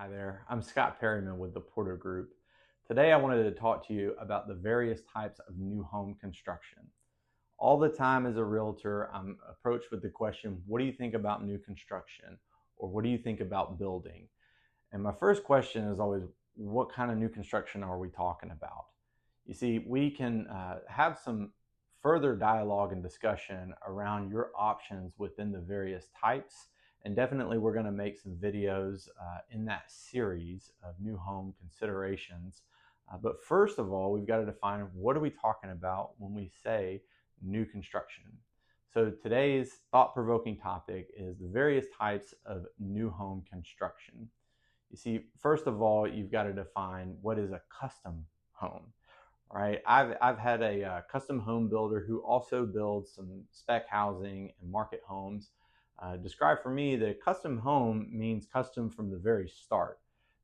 Hi there, I'm Scott Perryman with the Porter Group. Today I wanted to talk to you about the various types of new home construction. All the time as a realtor, I'm approached with the question, what do you think about new construction? Or what do you think about building? And my first question is always, what kind of new construction are we talking about? You see, we can have some further dialogue and discussion around your options within the various types. And definitely, we're going to make some videos in that series of new home considerations. But first of all, we've got to define what are we talking about when we say new construction. So today's thought-provoking topic is the various types of new home construction. You see, first of all, you've got to define what is a custom home, right? I've had a custom home builder who also builds some spec housing and market homes. Describe for me the custom home means custom from the very start.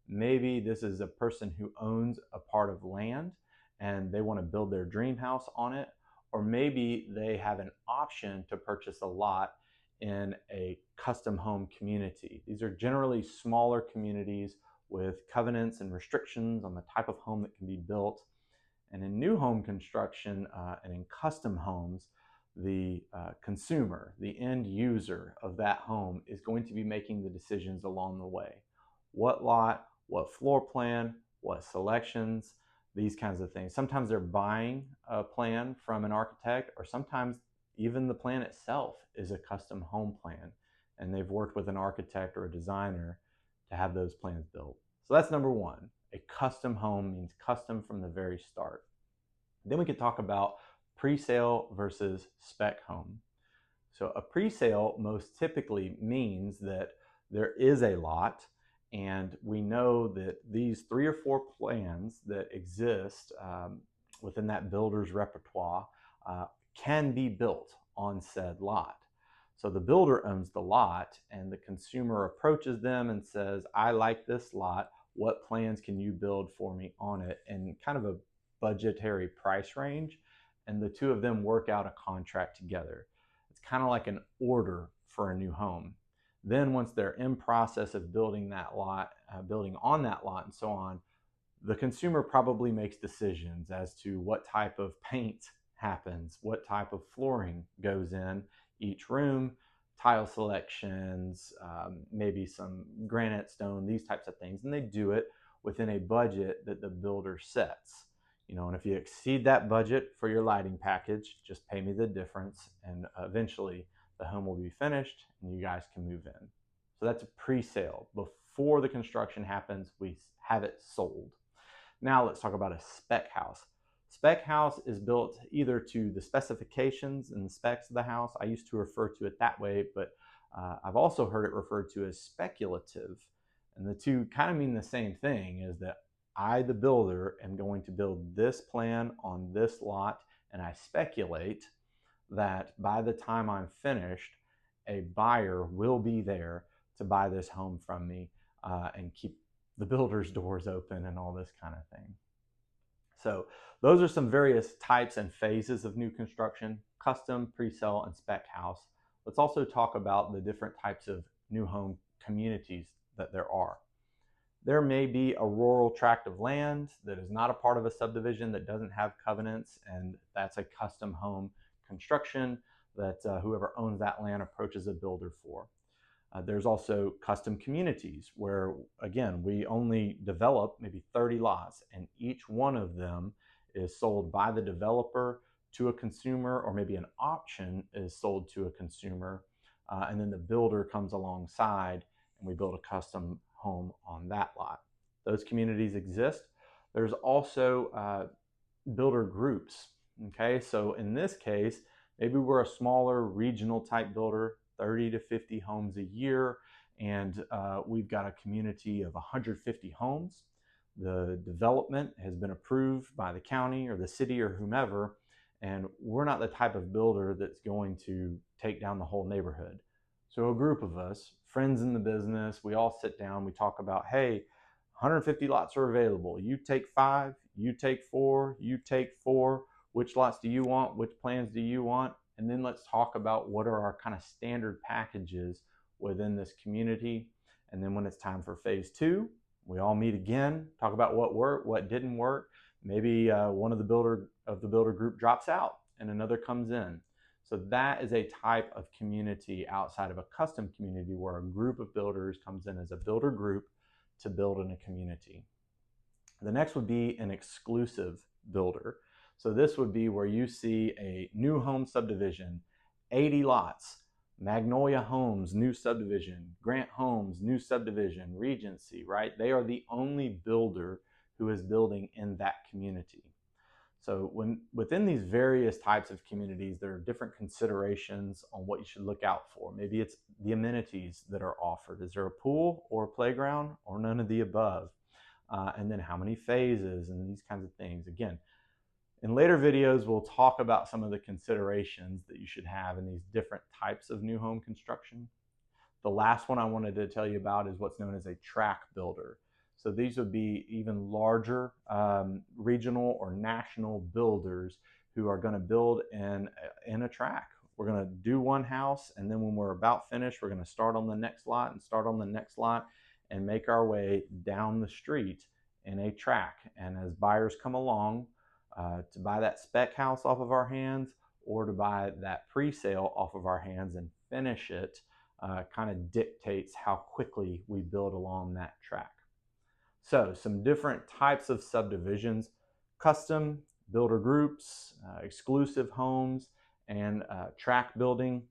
Maybe this is a person who owns a part of land and they want to build their dream house on it, or maybe they have an option to purchase a lot in a custom home community. These are generally smaller communities with covenants and restrictions on the type of home that can be built. And in new home construction and in custom homes, the consumer, the end user of that home is going to be making the decisions along the way. What lot, what floor plan, what selections, these kinds of things. Sometimes they're buying a plan from an architect, or sometimes even the plan itself is a custom home plan, and they've worked with an architect or a designer to have those plans built. So that's number one. A custom home means custom from the very start. Then we could talk about pre-sale versus spec home. So a pre-sale most typically means that there is a lot, and we know that these 3 or 4 plans that exist within that builder's repertoire can be built on said lot. So the builder owns the lot, and the consumer approaches them and says, I like this lot. What plans can you build for me on it? And kind of a budgetary price range. And the two of them work out a contract together. It's kind of like an order for a new home. Then once they're in process of building that lot, building on that lot and so on, the consumer probably makes decisions as to what type of paint happens, what type of flooring goes in each room, tile selections, maybe some granite stone, these types of things. And they do it within a budget that the builder sets. And if you exceed that budget for your lighting package, just pay me the difference, and eventually the home will be finished and you guys can move in. So that's a pre-sale. Before the construction happens, we have it sold. Now let's talk about a spec house. Spec house is built either to the specifications and the specs of the house. I used to refer to it that way, but I've also heard it referred to as speculative. And the two kind of mean the same thing, is that I, the builder, am going to build this plan on this lot, and I speculate that by the time I'm finished, a buyer will be there to buy this home from me and keep the builder's doors open and all this kind of thing. So those are some various types and phases of new construction: custom, pre-sale, and spec house. Let's also talk about the different types of new home communities that there are. There may be a rural tract of land that is not a part of a subdivision, that doesn't have covenants, and that's a custom home construction that whoever owns that land approaches a builder for. There's also custom communities where, again, we only develop maybe 30 lots, and each one of them is sold by the developer to a consumer, or maybe an option is sold to a consumer, and then the builder comes alongside and we build a custom home on that lot. Those communities exist. There's also builder groups. Okay, so in this case, maybe we're a smaller regional type builder, 30 to 50 homes a year, and we've got a community of 150 homes. The development has been approved by the county or the city or whomever, and we're not the type of builder that's going to take down the whole neighborhood. So a group of us, friends in the business, we all sit down, we talk about, hey, 150 lots are available. You take 5, you take 4, you take 4. Which lots do you want? Which plans do you want? And then let's talk about what are our kind of standard packages within this community. And then when it's time for phase 2, We all meet again, talk about what worked, what didn't work. Maybe one of the builder group drops out and another comes in. So that is a type of community outside of a custom community where a group of builders comes in as a builder group to build in a community. The next would be an exclusive builder. So this would be where you see a new home subdivision, 80 lots, Magnolia Homes, new subdivision, Grant Homes, new subdivision, Regency, right? They are the only builder who is building in that community. So within these various types of communities, there are different considerations on what you should look out for. Maybe it's the amenities that are offered. Is there a pool or a playground or none of the above? And then how many phases and these kinds of things. Again, in later videos, we'll talk about some of the considerations that you should have in these different types of new home construction. The last one I wanted to tell you about is what's known as a track builder. So these would be even larger regional or national builders who are going to build in a track. We're going to do one house, and then when we're about finished, we're going to start on the next lot and start on the next lot and make our way down the street in a track. And as buyers come along to buy that spec house off of our hands or to buy that pre-sale off of our hands and finish it, kind of dictates how quickly we build along that track. So some different types of subdivisions: custom, builder groups, exclusive homes, and track building.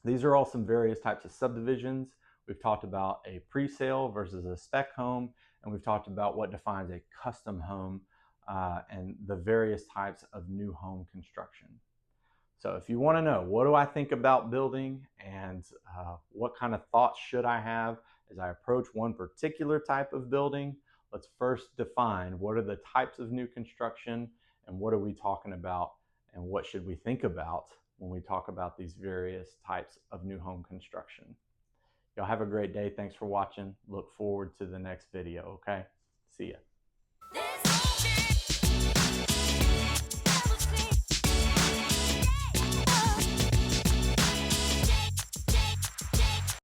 These are all some various types of subdivisions. We've talked about a pre-sale versus a spec home, and we've talked about what defines a custom home and the various types of new home construction. So if you want to know what do I think about building and what kind of thoughts should I have as I approach one particular type of building, let's first define what are the types of new construction and what are we talking about and what should we think about when we talk about these various types of new home construction. Y'all have a great day. Thanks for watching. Look forward to the next video, okay? See ya.